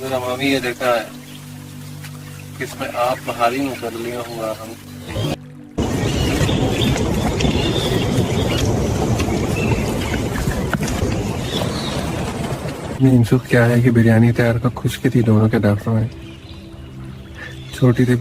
मेरा मामी ये देखा है किसमें आप भारी में कर लिया हुआ हम। मेन सुख क्या है कि बिरयानी तैयार का खुशकी थी दोनों के दांतों में। छोटी थी